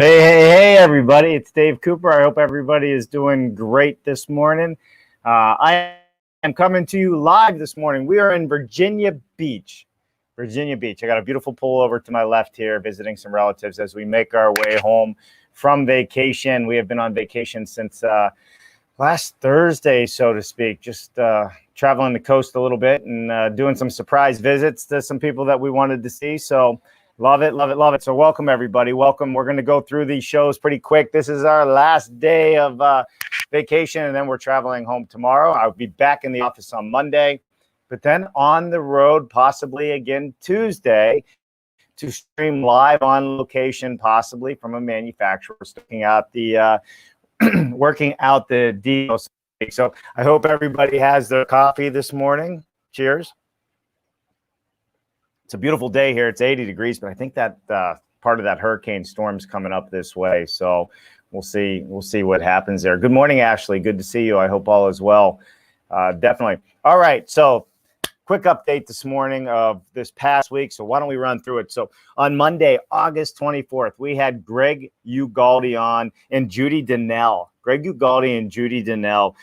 Hey, everybody. It's Dave Cooper. I hope everybody is doing great this morning. I am coming to you live this morning. We are in Virginia Beach. Virginia Beach. I got a beautiful pullover to my left here, visiting some relatives as we make our way home from vacation. We have been on vacation since last Thursday, so to speak, just traveling the coast a little bit and doing some surprise visits to some people that we wanted to see. So love it, love it, love it. So welcome, everybody. Welcome. We're going to go through these shows pretty quick. This is our last day of vacation, and then we're traveling home tomorrow. I'll be back in the office on Monday, but then on the road, possibly again Tuesday, to stream live on location, possibly from a manufacturer, sticking out the working out the deals. So I hope everybody has their coffee this morning. Cheers. It's a beautiful day here. It's 80 degrees, but I think that part of that hurricane storm's coming up this way. So we'll see what happens there. Good morning, Ashley. Good to see you. I hope all is well. Definitely. All right. So quick update this morning of this past week. So why don't we run through it? So on Monday, August 24th, we had Greg Ugaldi on and Judy Donnell. Greg Ugaldi and Judy Donnell.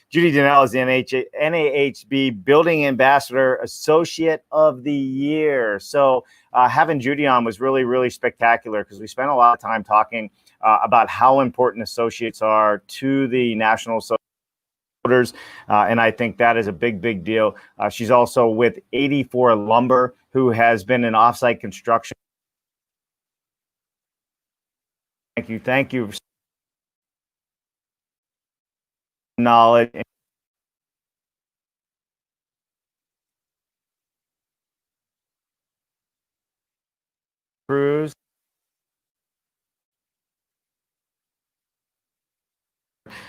Judy Donnell is the NAHB Building Ambassador Associate of the Year. So having Judy on was really, really spectacular because we spent a lot of time talking about how important associates are to the National Association. And I think that is a big, big deal. She's also with 84 Lumber, who has been in offsite construction. Thank you. Knowledge. Cruz.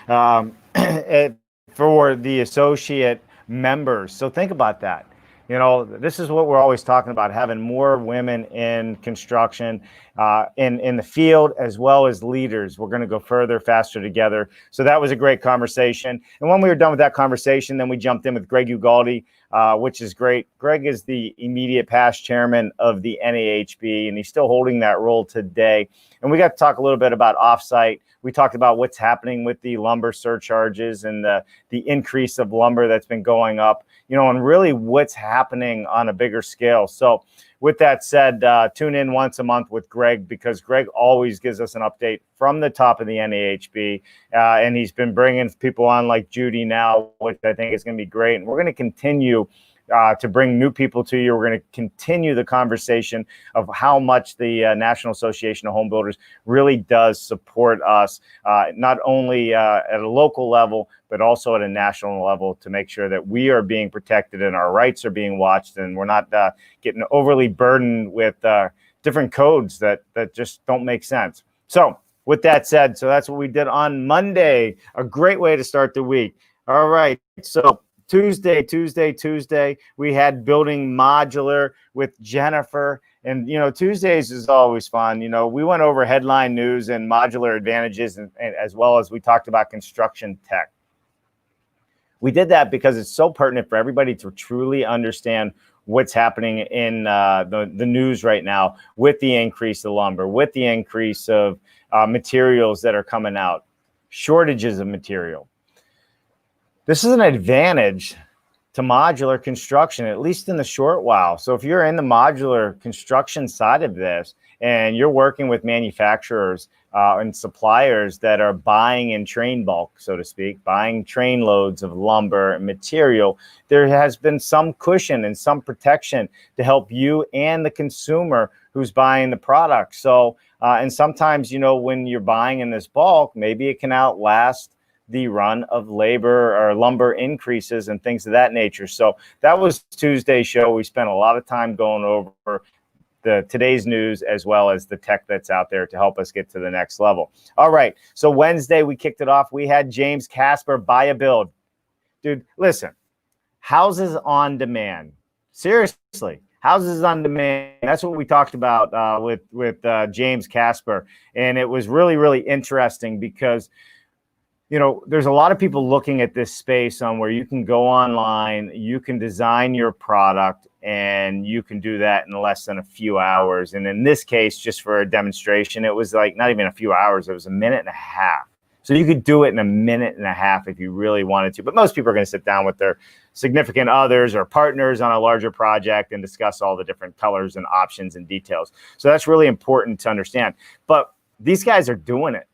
For the associate members. So think about that. You know, this is what we're always talking about, having more women in construction, in the field, as well as leaders. We're going to go further, faster together. So that was a great conversation. And when we were done with that conversation, then we jumped in with Greg Ugaldi, which is great. Greg is the immediate past chairman of the NAHB, and he's still holding that role today. And we got to talk a little bit about offsite. We talked about what's happening with the lumber surcharges and the increase of lumber that's been going up, and really what's happening on a bigger scale. So with that said, tune in once a month with Greg, because Greg always gives us an update from the top of the NAHB. And he's been bringing people on like Judy now, which I think is going to be great. And we're going to continue to bring new people to you. We're going to continue the conversation of how much the National Association of Home Builders really does support us, not only at a local level, but also at a national level, to make sure that we are being protected and our rights are being watched, and we're not getting overly burdened with different codes that just don't make sense. So with that said, so that's what we did on Monday. A great way to start the week. All right. So Tuesday, we had building modular with Jennifer. And, Tuesdays is always fun. We went over headline news and modular advantages, and as well as we talked about construction tech. We did that because it's so pertinent for everybody to truly understand what's happening in the news right now with the increase of lumber, with the increase of materials that are coming out, shortages of material. This is an advantage to modular construction, at least in the short while. So if you're in the modular construction side of this and you're working with manufacturers and suppliers that are buying in train bulk, so to speak, buying train loads of lumber and material, there has been some cushion and some protection to help you and the consumer who's buying the product. So, and sometimes, when you're buying in this bulk, maybe it can outlast the run of labor or lumber increases and things of that nature. So that was Tuesday's show. We spent a lot of time going over today's news as well as the tech that's out there to help us get to the next level. All right. So Wednesday, we kicked it off. We had James Casper buy a build. Dude, listen, houses on demand. Seriously. Houses on demand. That's what we talked about with James Casper. And it was really, really interesting because there's a lot of people looking at this space on where you can go online, you can design your product, and you can do that in less than a few hours. And in this case, just for a demonstration, it was like not even a few hours, it was a minute and a half. So you could do it in a minute and a half if you really wanted to. But most people are going to sit down with their significant others or partners on a larger project and discuss all the different colors and options and details. So that's really important to understand. But these guys are doing it.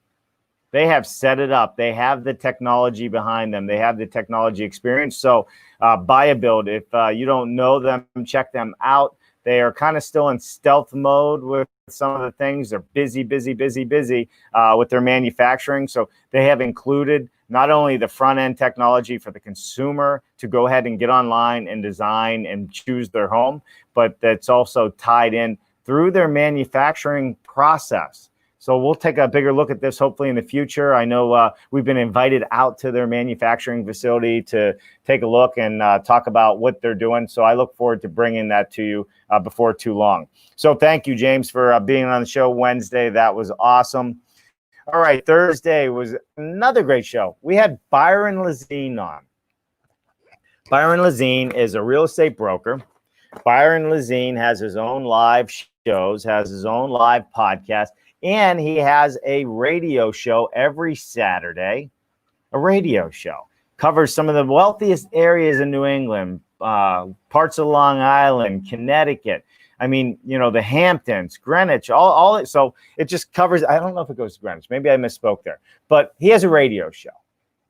They have set it up. They have the technology behind them. They have the technology experience. So buy a build. If you don't know them, check them out. They are kind of still in stealth mode with some of the things. They're busy with their manufacturing. So they have included not only the front end technology for the consumer to go ahead and get online and design and choose their home, but that's also tied in through their manufacturing process. So we'll take a bigger look at this hopefully in the future. I know we've been invited out to their manufacturing facility to take a look and talk about what they're doing. So I look forward to bringing that to you before too long. So thank you, James, for being on the show Wednesday. That was awesome. All right, Thursday was another great show. We had Byron Lazine on. Byron Lazine is a real estate broker. Byron Lazine has his own live shows, has his own live podcast. And he has a radio show every Saturday, a radio show. Covers some of the wealthiest areas in New England, parts of Long Island, Connecticut. I mean, the Hamptons, Greenwich, all it. So it just covers, I don't know if it goes to Greenwich. Maybe I misspoke there. But he has a radio show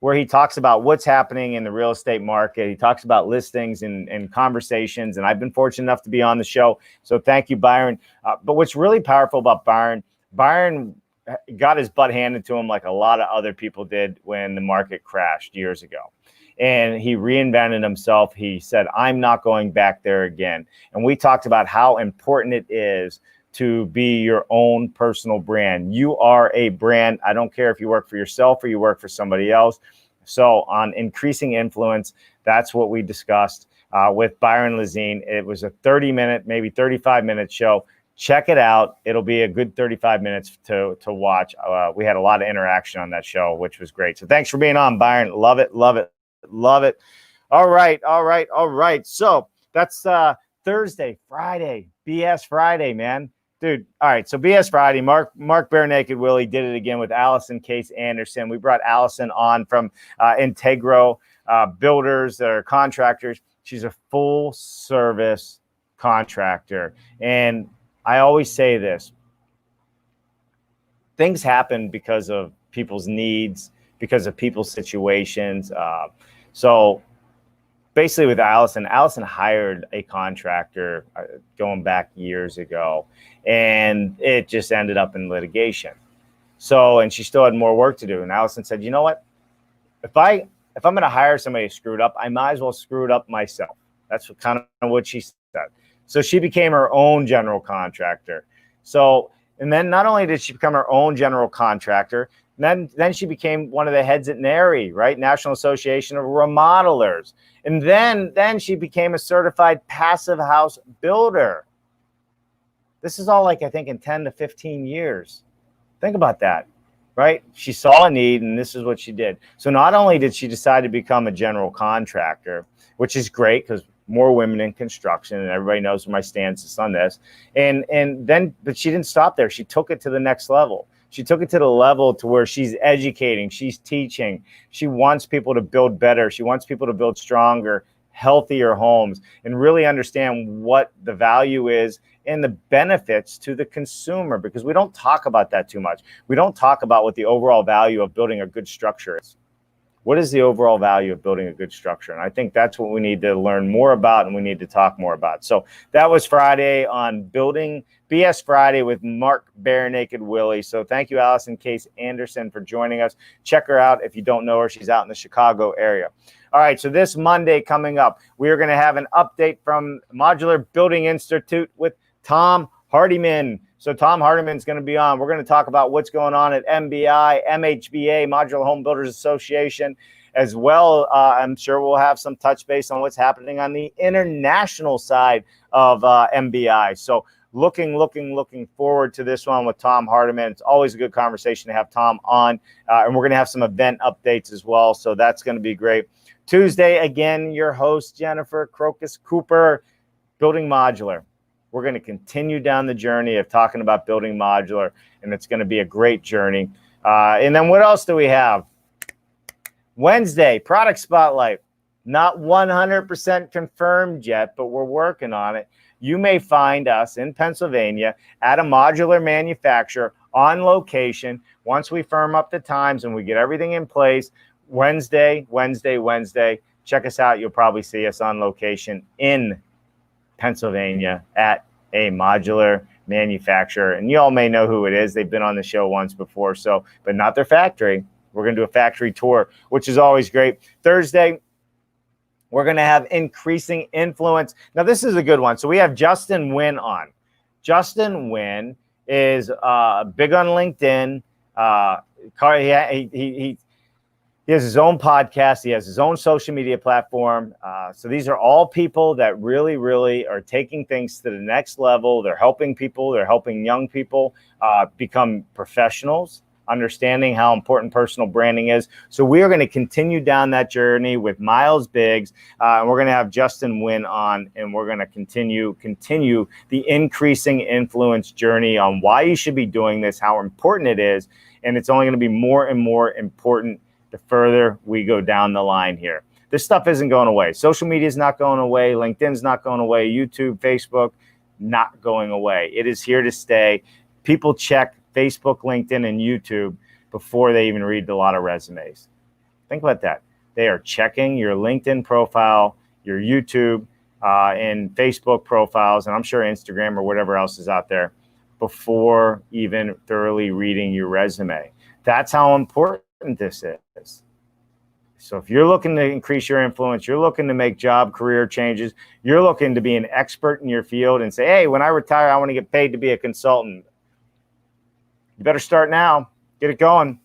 where he talks about what's happening in the real estate market. He talks about listings and conversations. And I've been fortunate enough to be on the show. So thank you, Byron. But what's really powerful about Byron got his butt handed to him like a lot of other people did when the market crashed years ago. And he reinvented himself. He said, I'm not going back there again. And we talked about how important it is to be your own personal brand. You are a brand. I don't care if you work for yourself or you work for somebody else. So on increasing influence, that's what we discussed with Byron Lazine. It was a 30-minute, maybe 35-minute show. Check it out. It'll be a good 35 minutes to watch. We had a lot of interaction on that show, which was great. So thanks for being on, Byron. Love it. All right. So that's Thursday, Friday, BS Friday, man. Dude, all right. So BS Friday, Mark Bare Naked Willie did it again with Allison Case Anderson. We brought Allison on from Integro Builders or Contractors. She's a full service contractor. And I always say this, things happen because of people's needs, because of people's situations. So basically with Allison hired a contractor going back years ago, and it just ended up in litigation. So, and she still had more work to do. And Allison said, you know what? If I'm going to hire somebody who screwed up, I might as well screw it up myself. That's kind of what she said. So she became her own general contractor. So, and then not only did she become her own general contractor, then she became one of the heads at NARI, right? National Association of Remodelers. And then she became a certified passive house builder. This is all like, I think, in 10 to 15 years. Think about that, right? She saw a need, and this is what she did. So not only did she decide to become a general contractor, which is great because more women in construction, and everybody knows my stance is on this. But she didn't stop there. She took it to the next level. She took it to the level to where she's educating, she's teaching. She wants people to build better. She wants people to build stronger, healthier homes and really understand what the value is and the benefits to the consumer, because we don't talk about that too much. We don't talk about what the overall value of building a good structure is. What is the overall value of building a good structure? And I think that's what we need to learn more about and we need to talk more about. So that was Friday on Building BS Friday with Mark Bare Naked Willie. So thank you, Allison Case Anderson, for joining us. Check her out if you don't know her. She's out in the Chicago area. All right, so this Monday coming up, we are going to have an update from Modular Building Institute with Tom Hardiman. So Tom Hardiman's going to be on. We're going to talk about what's going on at MBI, MHBA, Modular Home Builders Association, as well. I'm sure we'll have some touch base on what's happening on the international side of MBI. So looking forward to this one with Tom Hardiman. It's always a good conversation to have Tom on, and we're going to have some event updates as well, so that's going to be great. Tuesday, again, your host, Jennifer Crocus Cooper, Building Modular. We're going to continue down the journey of talking about building modular, and it's going to be a great journey. And then what else do we have? Wednesday, Product Spotlight. Not 100% confirmed yet, but we're working on it. You may find us in Pennsylvania at a modular manufacturer on location. Once we firm up the times and we get everything in place, Wednesday. Check us out. You'll probably see us on location in Pennsylvania at a modular manufacturer. And you all may know who it is. They've been on the show once before, but not their factory. We're going to do a factory tour, which is always great. Thursday, we're going to have increasing influence. Now, this is a good one. So we have Justin Wynn on. Justin Wynn is big on LinkedIn. He has his own podcast. He has his own social media platform. So these are all people that really are taking things to the next level. They're helping people. They're helping young people become professionals, understanding how important personal branding is. So we are going to continue down that journey with Miles Biggs. And we're going to have Justin Wynn on, and we're going to continue the increasing influence journey on why you should be doing this, how important it is. And it's only going to be more and more important the further we go down the line here. This stuff isn't going away. Social media is not going away. LinkedIn's not going away. YouTube, Facebook, not going away. It is here to stay. People check Facebook, LinkedIn, and YouTube before they even read a lot of resumes. Think about that. They are checking your LinkedIn profile, your YouTube, and Facebook profiles, and I'm sure Instagram or whatever else is out there before even thoroughly reading your resume. That's how important this is. So if you're looking to increase your influence, you're looking to make job career changes, you're looking to be an expert in your field and say, hey, when I retire, I want to get paid to be a consultant. You better start now. Get it going.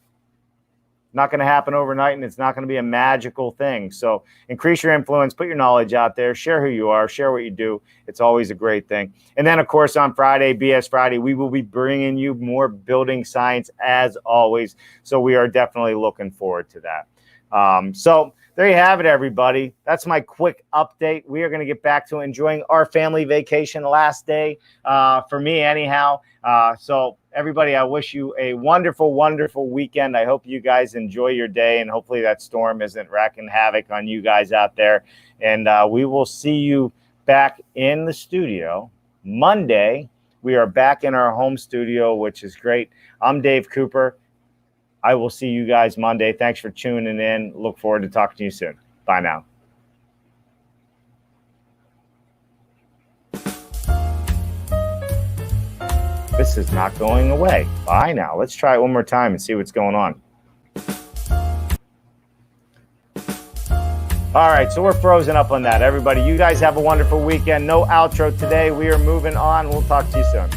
Not going to happen overnight, and it's not going to be a magical thing. So increase your influence, put your knowledge out there, share who you are, share what you do. It's always a great thing. And then, of course, on Friday, BS Friday, we will be bringing you more building science as always. So we are definitely looking forward to that. So there you have it, everybody. That's my quick update. We are going to get back to enjoying our family vacation last day for me anyhow. So everybody, I wish you a wonderful, wonderful weekend. I hope you guys enjoy your day, and hopefully that storm isn't wreaking havoc on you guys out there. And we will see you back in the studio Monday. We are back in our home studio, which is great. I'm Dave Cooper. I will see you guys Monday. Thanks for tuning in. Look forward to talking to you soon. Bye now. This is not going away. Bye now. Let's try it one more time and see what's going on. All right, so we're frozen up on that. Everybody, you guys have a wonderful weekend. No outro today. We are moving on. We'll talk to you soon.